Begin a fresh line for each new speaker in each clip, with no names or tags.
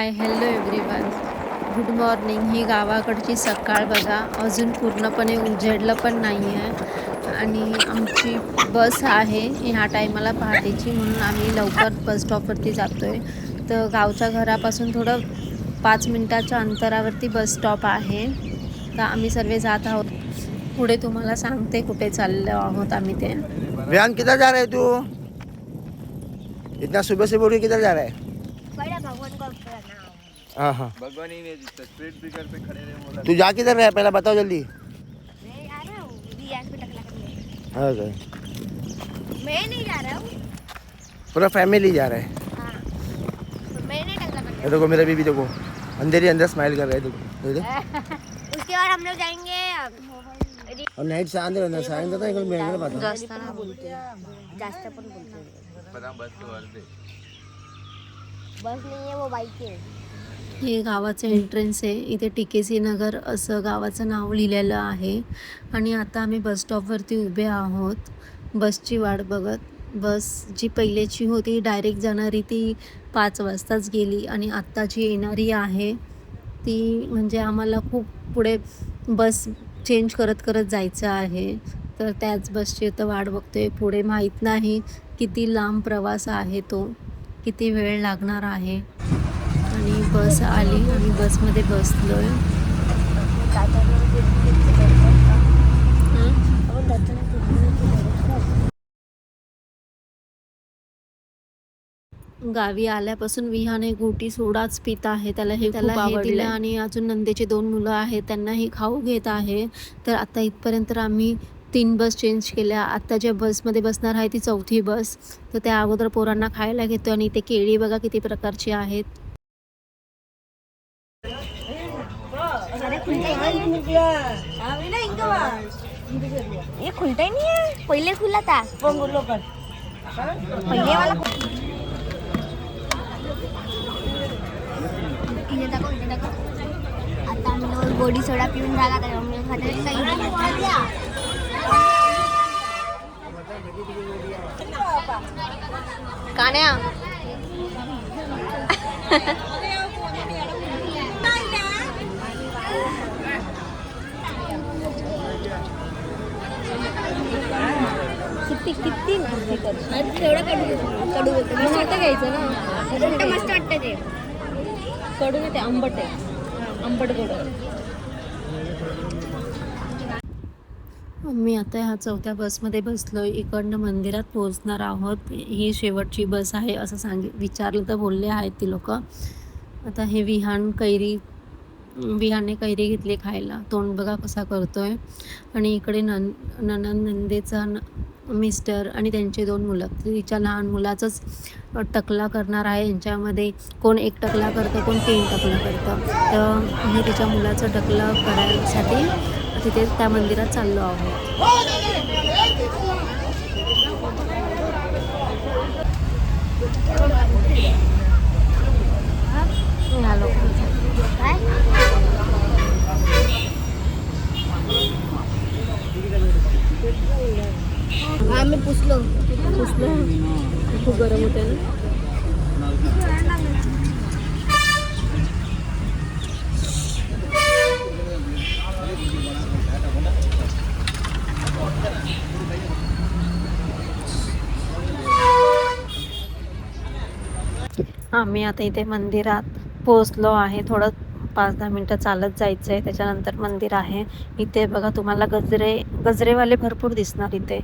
हाय hello everyone, good morning. ही गावाकडची सकाळ बघा. अजून पूर्णपणे उजेडलं पण नाही आहे आणि आमची बस आहे ह्या टायमाला पहाटेची, म्हणून आम्ही लवकर बस स्टॉपवरती जातो आहे. तर गावच्या घरापासून थोडं 5 मिनटाच्या अंतरावरती बस स्टॉप आहे. तर आम्ही सर्व जात आहोत. पुढे तुम्हाला सांगते कुठे चाललो आहोत आम्ही ते.
विहान किधर जा रहा है तू? इतना सुबह से बोल किधर जा रहा है?
भगवान का नाम
हाँ हाँ,
भगवान ही नहीं दिखता, स्ट्रीट ब्रेकर पे खड़े रहे बोला।
तू जा किधर रहा है पहला बताओ जल्दी।
मैं आ रहा हूँ रियाज पे टकला करने।
हाँ okay.
मैं नहीं जा रहा हूँ।
पूरा फैमिली जा रहा है।
हाँ तो मैं नहीं टकला करने।
ये देखो मेरा बीबी देखो, अंदर ही अंदर स्माइल कर रहा है देखो, ये देख।
उसके बाद हम लोग जाएंगे
और नाइट से अंदर अंदर साइन देता है मैं नहीं पता।
जास्त पण बोलते
पता बस के वर्दे
बस नहीं है वो बाइक है।
हे गावाचं एंट्रन्स आहे. इथे टीकेसी नगर असं गावाचं नाव लिहिलेलं आहे आणि आता आम्ही बस स्टॉपवरती उभे आहोत बसची वाट बघत. बस जी पहिलेची होती डायरेक्ट जाणारी ती 5 वाजताच गेली आणि आत्ता जी येणारी आहे ती म्हणजे आम्हाला खूप पुढे बस चेंज करत करत जायचं आहे. तर त्याच बसची आता वाट बघतोय. पुढे माहीत नाही किती लांब प्रवास आहे तो, किती वेळ लागणार आहे. आणि बस आली आणि बसमध्ये बसलोय. गावी आल्यापासून विहान गुटी सोडाच पित आहे. त्याला हे दिलं आणि अजून नंदेचे 2 मुलं आहेत, त्यांनाही खाऊ घेत आहे. तर आता इथपर्यंत आम्ही 3 बस चेंज केल्या. आता ज्या बसमध्ये बसणार आहे ती 4थी बस. तर त्या अगोदर पोरांना खायला घेतो आणि ते केळी बघा किती प्रकारची आहेत.
ये खुलता ही नहीं है, पहले खुला था। पहले वाला इथे दाखव. आता आम्ही लोक गोडी सोडा पिऊन झाला तर आम्ही
कान्या
किती एवढं कडू होतं. मस्त वाटतं घ्यायचं ना. मस्त वाटतं ते
कडू नाही, ते आंबट आहे, आंबट गोड. मी आता ह्या 4थ्या बसमध्ये बसलोय. इकडनं मंदिरात पोहोचणार आहोत. ही शेवटची बस आहे असं विचारलं तर बोलले आहेत ती लोक. आता हे विहानने कैरी घेतली खायला. तोंड बघा कसा करतोय. आणि इकडे नंदेचा मिस्टर आणि त्यांचे 2 मुलं. तिच्या लहान मुलाचंच टकला करणार आहे. यांच्यामध्ये कोण 1 टकला करतं, कोण 3 टकला करतं. तर हे तिच्या मुलाचं टकला करायसाठी तिथे त्या मंदिरात चाललो आहोत.
आम्ही पुसलो
खूप गरम होते ना. आम्ही आता इथे मंदिरात पोहोचलो आहे. थोडं 5-10 मिनटं चालत जायचं आहे, त्याच्यानंतर मंदिर आहे. इथे बघा तुम्हाला गजरेवाले भरपूर दिसणार इथे.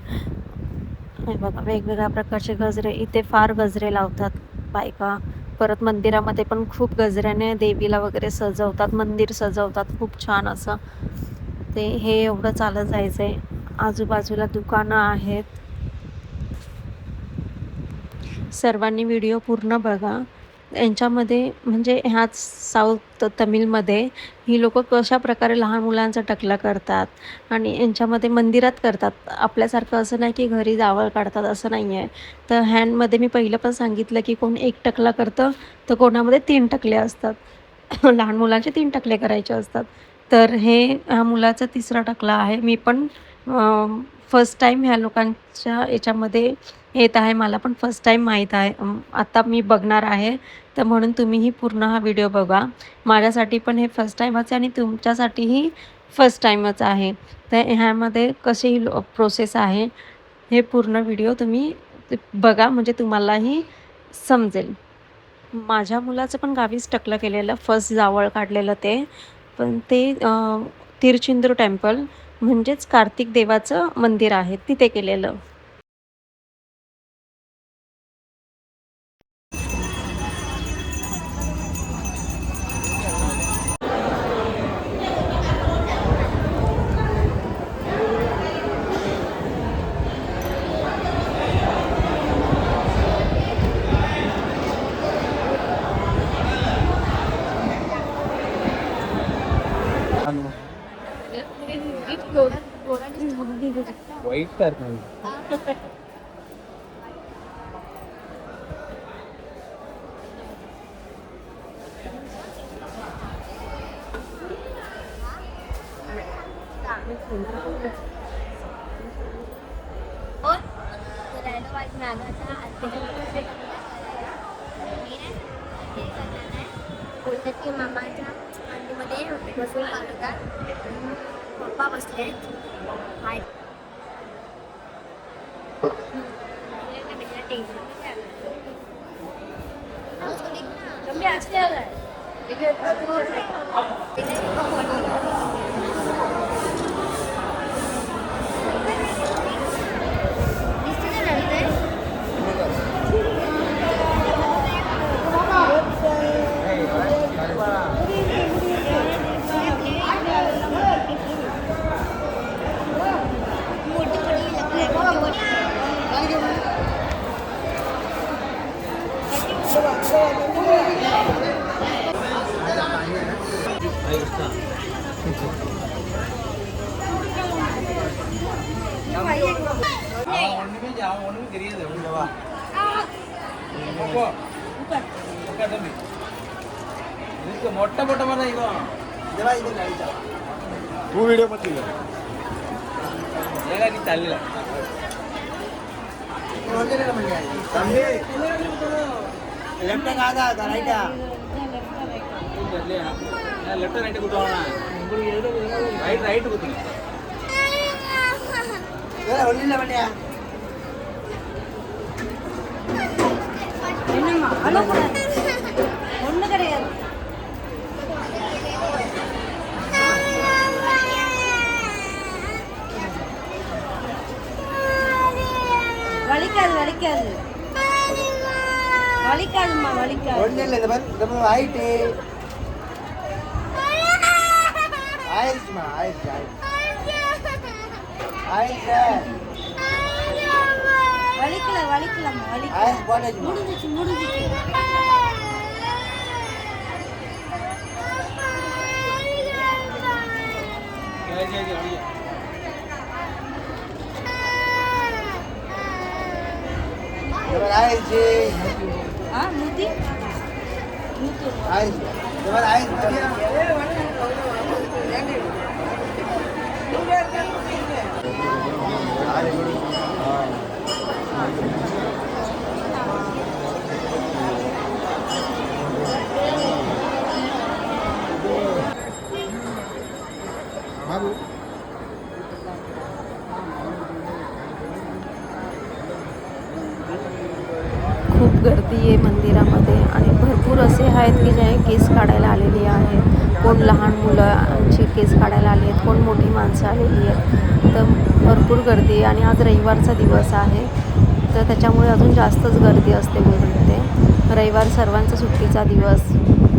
हे बघा वेगवेगळ्या प्रकारचे गजरे. इथे फार गजरे लावतात बायका. परत मंदिरामध्ये पण खूप गजऱ्याने देवीला वगैरे सजवतात, मंदिर सजवतात खूप छान असं. ते हे एवढं चालत जायचं आहे. आजूबाजूला दुकानं आहेत. सर्वांनी व्हिडिओ पूर्ण बघा. यांच्यामध्ये म्हणजे ह्याच साऊथ तमिळमध्ये ही लोक कशा प्रकारे लहान मुलांचा टकला करतात आणि यांच्यामध्ये मंदिरात करतात. आपल्यासारखं असं नाही की घरी जावळ काढतात, असं नाही आहे. तर ह्यांमध्ये मी पहिलं पण सांगितलं की कोण 1 टकला करतं तर कोणामध्ये 3 टकले असतात. लहान मुलांचे 3 टकले करायचे असतात. तर ह्या मुलाचा 3रा टकला आहे. मी पण फर्स्ट टाईम ह्या लोकांच्या याच्यामध्ये येत आहे. मला पण फर्स्ट टाईम माहीत आहे. आता मी बघणार आहे, तर म्हणून तुम्हीही पूर्ण हा व्हिडिओ बघा. माझ्यासाठी पण हे फर्स्ट टाईमच आहे आणि तुमच्यासाठीही फर्स्ट टाईमच आहे. तर ह्यामध्ये कशी ही प्रोसेस आहे, हे पूर्ण व्हिडिओ तुम्ही बघा, म्हणजे तुम्हालाही समजेल. माझ्या मुलाचं पण गावीच टकलं केलेलं, फर्स्ट जावळ काढलेलं ते. पण ते तिरुचेंदूर टेम्पल म्हणजेच कार्तिक देवाचं मंदिर आहे, तिथे केलेलं.
वाईट तर नाही.
बोलतात की मामाच्या अंडीमध्ये बसून पाठवतात. पप्पा बसलेत.
मोठा मोठा मला
तू व्हिडिओ मध्ये
चाललेला
लेफ्ट कादा राईट
लेफ्ट राईट कुठं राईट राईट कुठे
ಹೊರಲಿಲ್ಲ ಬನ್ನಿ
ஒண்ணு கிடையாது. வலிக்காது வலிக்காது வலிக்காதும்மா வலிக்காது.
ஒண்ணு இல்ல இந்த மாதிரி ஆயிட்டு ஆயிடுச்சுமா ஆயிடுச்சு ஆயிடுச்சு
வலிக்கல வலிக்கலம்மா வலிக்கல.
ஆயிடுச்சு போட்டாச்சுமா
முடிஞ்சிச்சு முடிஞ்சிச்சு.
ஆயிடுச்சு
நூத்தி
ஆயிடுச்சு இந்த மாதிரி ஆயிடுச்சு
खूप गर्दी आहे मंदिरामध्ये आणि भरपूर असे आहेत की जे केस काढायला आलेली आहेत. कोण लहान मुलांची केस काढायला आली आहेत, कोण मोठी माणसं आलेली आहेत. तर भरपूर गर्दी आहे आणि आज रविवारचा दिवस आहे, तर त्याच्यामुळे अजून जास्तच गर्दी असते बोलते. रविवार सर्वांचा सुट्टीचा दिवस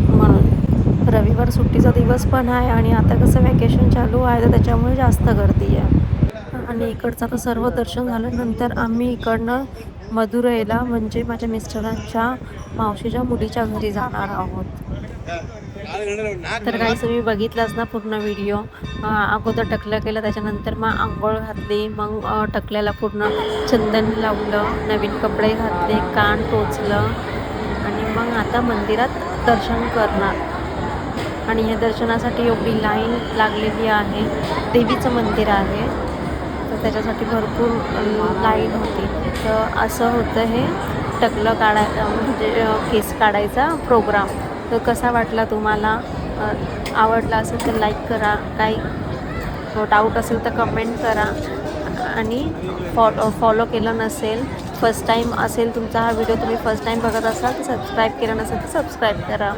म्हणून रविवार सुट्टीचा दिवस पण आहे आणि आता कसं वॅकेशन चालू आहे, तर त्याच्यामुळे जास्त गर्दी आहे. आणि इकडचं आता सर्व दर्शन झाल्यानंतर आम्ही इकडनं मदुरईला म्हणजे माझ्या मिस्टरांच्या मावशीच्या मुलीच्या घरी जाणार आहोत. तर काही तुम्ही बघितलंच ना पूर्ण व्हिडिओ. अगोदर टकलं केलं, त्याच्यानंतर मग आंघोळ घातली, मग टकल्याला पूर्ण चंदन लावलं, नवीन कपडे घातले, कान टोचलं आणि मग आता मंदिरात दर्शन करणार. आणि या दर्शनासाठी एवढी लाईन लागलेली आहे. देवीचं मंदिर आहे, तर त्याच्यासाठी भरपूर लाईन होती. तर असं होतं हे टकलं म्हणजे केस काढायचा प्रोग्राम. तर कसा वाटला तुम्हाला? आवडला असेल तर लाईक करा, काही डाऊट असेल तर कमेंट करा आणि फॉलो केलं नसेल, फर्स्ट टाईम असेल तुमचा हा व्हिडिओ, तुम्ही फर्स्ट टाईम बघत असाल तर सबस्क्राईब केलं नसेल तर सबस्क्राईब करा.